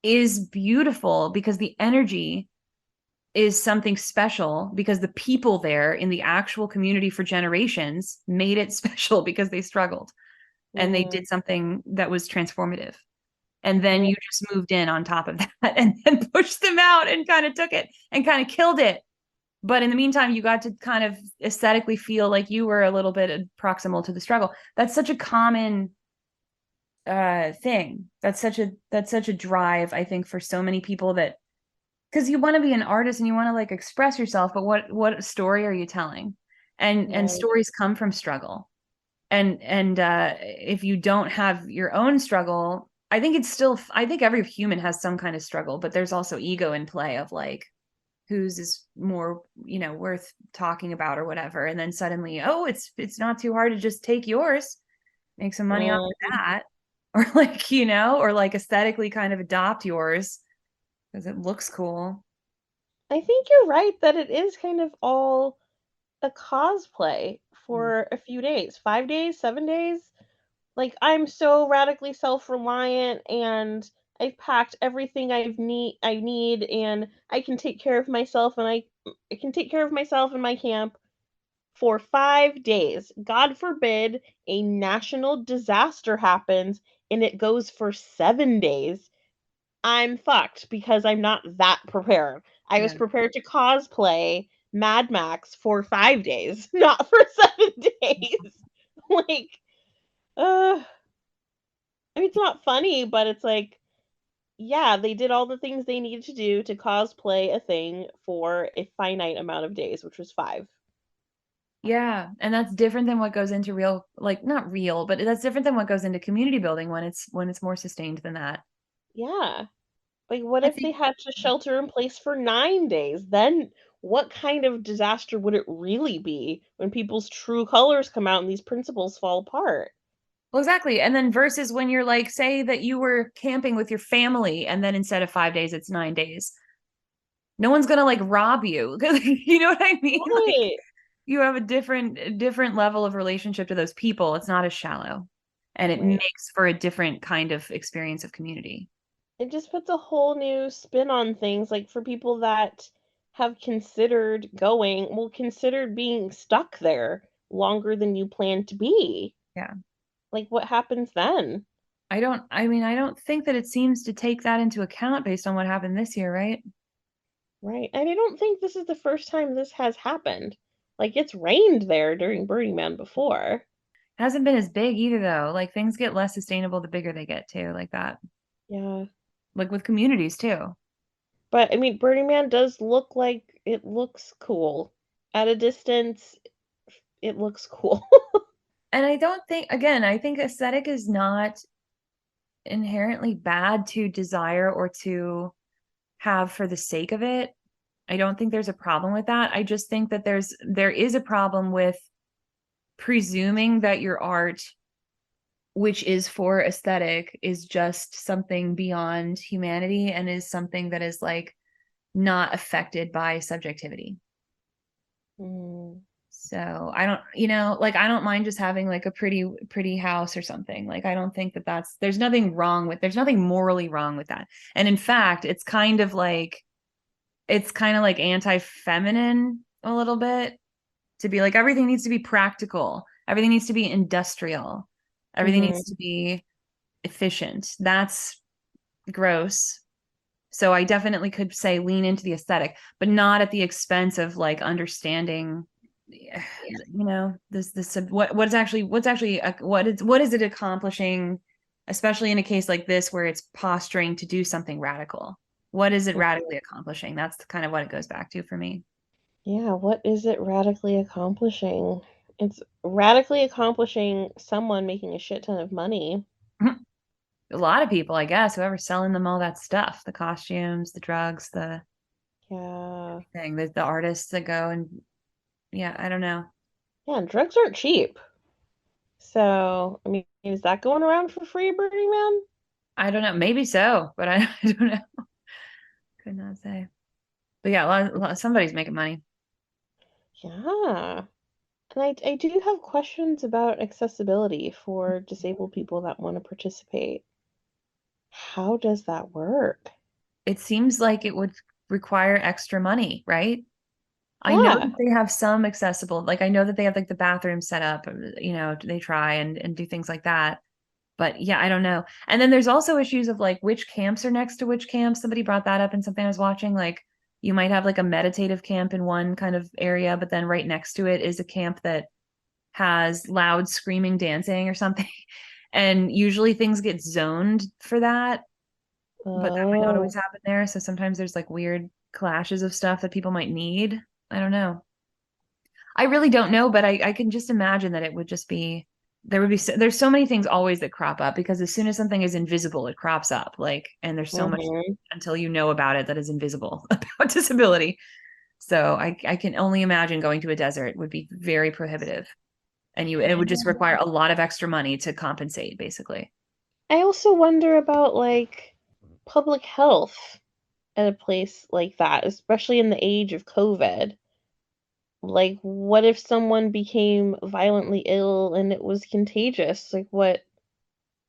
Speaker 3: is beautiful because the energy is something special because the people there in the actual community for generations made it special because they struggled and they did something that was transformative. And then you just moved in on top of that and then pushed them out and kind of took it and kind of killed it. But in the meantime, you got to kind of aesthetically feel like you were a little bit proximal to the struggle. That's such a common thing. That's such a drive, I think, for so many people, that because you want to be an artist and you want to like express yourself, but what story are you telling? And stories come from struggle. And if you don't have your own struggle, I think every human has some kind of struggle, but there's also ego in play of like whose is more, worth talking about or whatever. And then suddenly, oh, it's not too hard to just take yours, make some money off of that, or like, or like aesthetically kind of adopt yours because it looks cool.
Speaker 4: I think you're right that it is kind of all a cosplay for a few days, 5 days, 7 days. Like, I'm so radically self-reliant and I've packed everything I need, and I can take care of myself, and I can take care of myself in my camp for 5 days. God forbid a national disaster happens and it goes for 7 days. I'm fucked because I'm not that prepared. I was
Speaker 3: Yeah.
Speaker 4: prepared to cosplay Mad Max for 5 days, not for 7 days. Like, uh, I mean, it's not funny, but it's like, yeah, they did all the things they needed to do to cosplay a thing for a finite amount of days, which was 5.
Speaker 3: Yeah. And that's different than what goes into real, like not real, but that's different than what goes into community building when it's more sustained than that.
Speaker 4: Yeah. Like, what
Speaker 3: I
Speaker 4: if they
Speaker 3: think
Speaker 4: had to shelter in place for 9 days? Then what kind of disaster would it really be when people's true colors come out and these principles fall apart?
Speaker 3: Well, exactly. And then versus when you're like, say that you were camping with your family and then instead of 5 days, it's 9 days. No one's gonna like rob you. You know what I mean? Like
Speaker 4: Right.
Speaker 3: you have a different level of relationship to those people. It's not as shallow. And it
Speaker 4: Right.
Speaker 3: makes for a different kind of experience of community.
Speaker 4: It just puts a whole new spin on things, like, for people that have considered going, well, considered being stuck there longer than you planned to be.
Speaker 3: Yeah.
Speaker 4: Like, what happens then?
Speaker 3: I don't think that it seems to take that into account based on what happened this year, right?
Speaker 4: Right, and I don't think this is the first time this has happened. Like, it's rained there during Burning Man before.
Speaker 3: Hasn't been as big either though. Like things get less sustainable the bigger they get too, like that.
Speaker 4: Yeah.
Speaker 3: Like with communities too.
Speaker 4: But, I mean, Burning Man does look like it looks cool. At a distance, it looks cool.
Speaker 3: And I don't think, again, I think aesthetic is not inherently bad to desire or to have for the sake of it. I don't think there's a problem with that. I just think that there is a problem with presuming that your art, which is for aesthetic, is just something beyond humanity and is something that is like not affected by subjectivity.
Speaker 4: Mm.
Speaker 3: So I don't, like I don't mind just having like a pretty house or something. Like I don't think that there's nothing morally wrong with that. And in fact, it's kind of like anti-feminine a little bit to be like everything needs to be practical. Everything needs to be industrial. Everything
Speaker 4: Mhm.
Speaker 3: needs to be efficient. That's gross. So I definitely could say lean into the aesthetic, but not at the expense of like understanding, what is it accomplishing, especially in a case like this where it's posturing to do something radical. What is it radically accomplishing? That's kind of what it goes back to for me.
Speaker 4: Yeah, what is it radically accomplishing? It's radically accomplishing someone making a shit ton of money.
Speaker 3: A lot of people, I guess, whoever's selling them all that stuff, the costumes, the drugs, the
Speaker 4: Yeah.
Speaker 3: thing, the artists that go and yeah, I don't know.
Speaker 4: Yeah, and drugs aren't cheap. So, I mean, is that going around for free, Burning Man?
Speaker 3: I don't know. Maybe so, but I, I don't know. Could not say. But yeah, somebody's making money.
Speaker 4: Yeah. And I do have questions about accessibility for disabled people that want to participate. How does that work?
Speaker 3: It seems like it would require extra money, right? I know
Speaker 4: Yeah.
Speaker 3: that they have some accessible, like I know that they have like the bathroom set up, they try and do things like that. But yeah, I don't know. And then there's also issues of like which camps are next to which camps. Somebody brought that up in something I was watching. Like you might have like a meditative camp in one kind of area, but then right next to it is a camp that has loud screaming, dancing or something. And usually things get zoned for that, but that might not
Speaker 4: Oh.
Speaker 3: always happen there. So sometimes there's like weird clashes of stuff that people might need. I don't know. I really don't know, but I can just imagine that it would just be there would be there's so many things always that crop up because as soon as something is invisible, it crops up. Like, and there's so much
Speaker 4: Mm-hmm.
Speaker 3: until you know about it that is invisible about disability. So I can only imagine going to a desert would be very prohibitive. And it would just require a lot of extra money to compensate, basically.
Speaker 4: I also wonder about like public health at a place like that, especially in the age of COVID. Like, what if someone became violently ill and it was contagious? Like, what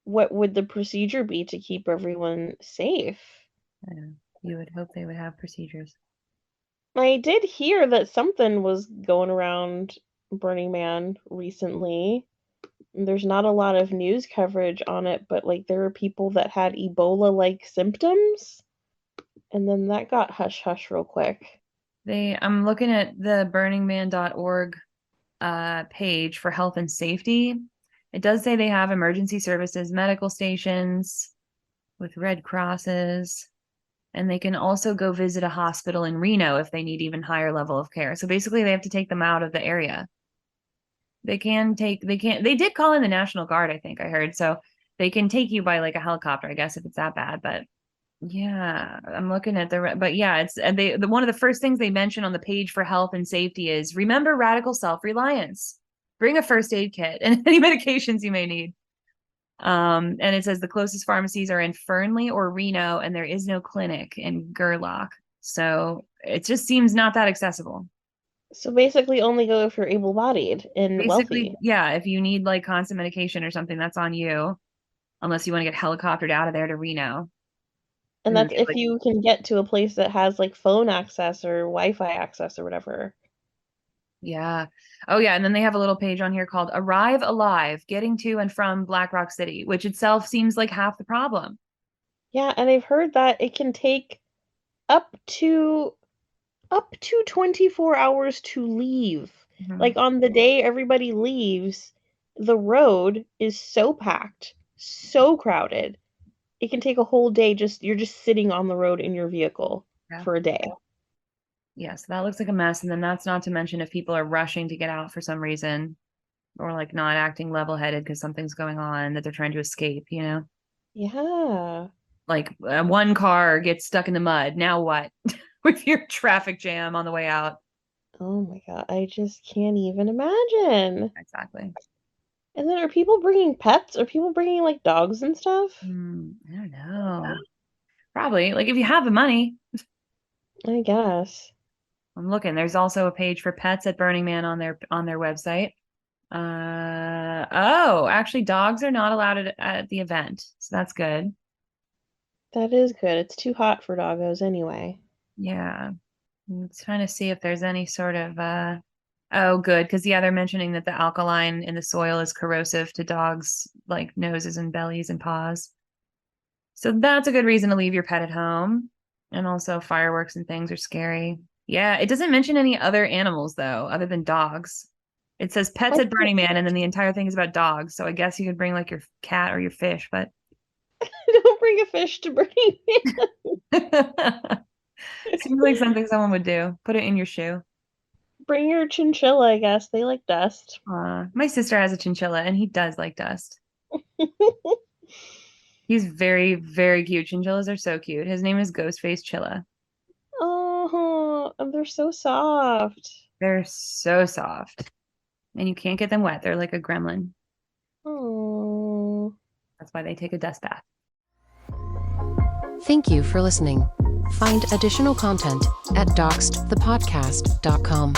Speaker 4: would the procedure be to keep everyone safe?
Speaker 3: I know. You would hope they would have procedures.
Speaker 4: I did hear that something was going around Burning Man recently. There's not a lot of news coverage on it, but like there were people that had Ebola-like symptoms, and then that got hush hush real quick.
Speaker 3: I'm looking at the burningman.org page for health and safety. It does say they have emergency services, medical stations with Red Crosses, and they can also go visit a hospital in Reno if they need even higher level of care. So basically, they have to take them out of the area. They did call in the National Guard, I think I heard. So they can take you by like a helicopter, I guess, if it's that bad. But yeah, I'm looking at but yeah, it's, and one of the first things they mention on the page for health and safety is remember radical self-reliance. Bring a first aid kit and any medications you may need. And it says the closest pharmacies are in Fernley or Reno, and there is no clinic in Gerlach. So it just seems not that accessible.
Speaker 4: So basically, only go if you're able-bodied and
Speaker 3: Basically,
Speaker 4: wealthy,
Speaker 3: yeah, if you need like constant medication or something, that's on you, unless you want to get helicoptered out of there to Reno.
Speaker 4: and
Speaker 3: And then
Speaker 4: that's
Speaker 3: they have,
Speaker 4: if
Speaker 3: like,
Speaker 4: you can get to a place that has like phone access or Wi-Fi access or whatever.
Speaker 3: yeah. Oh, yeah. And then they have a little page on here called Arrive Alive, Getting to and from Black Rock City, which itself seems like half the problem.
Speaker 4: Yeah, and I've heard that it can take up to 24 hours to leave.
Speaker 3: Mhm.
Speaker 4: Like on the day everybody leaves, the road is so packed, so crowded. It can take a whole day you're just sitting on the road in your vehicle
Speaker 3: Yeah.
Speaker 4: for a day.
Speaker 3: Yeah. So that looks like a mess. And then that's not to mention if people are rushing to get out for some reason or like not acting level headed because something's going on that they're trying to escape,
Speaker 4: Yeah.
Speaker 3: Like one car gets stuck in the mud. Now what? With your traffic jam on the way out.
Speaker 4: Oh my God, I just can't even imagine.
Speaker 3: Exactly.
Speaker 4: And then are people bringing pets? Are people bringing like dogs and stuff?
Speaker 3: I don't know. Probably. Like if you have the money.
Speaker 4: I guess.
Speaker 3: I'm looking. There's also a page for pets at Burning Man on their website. Oh, actually dogs are not allowed at the event. So that's good.
Speaker 4: That is good. It's too hot for doggos anyway.
Speaker 3: Yeah. I'm trying to see if there's any sort of oh good, because yeah, they're mentioning that the alkaline in the soil is corrosive to dogs like noses and bellies and paws. So that's a good reason to leave your pet at home. And also fireworks and things are scary. Yeah, it doesn't mention any other animals though, other than dogs. It says pets
Speaker 4: I
Speaker 3: at Burning Man, and then the entire thing is about dogs. So I guess you could bring like your cat or your fish, but
Speaker 4: Don't bring a fish to Burning Man.
Speaker 3: Seems like something someone would do. Put it in your shoe.
Speaker 4: Bring your chinchilla, I guess. They like dust.
Speaker 3: My sister has a chinchilla and he does like dust. He's very, very cute. Chinchillas are so cute. His name is Ghostface Chilla.
Speaker 4: Oh, and they're so soft.
Speaker 3: They're so soft. And you can't get them wet. They're like a gremlin.
Speaker 4: Oh.
Speaker 3: That's why they take a dust bath.
Speaker 1: Thank you for listening. Find additional content at doxxedthepodcast.com.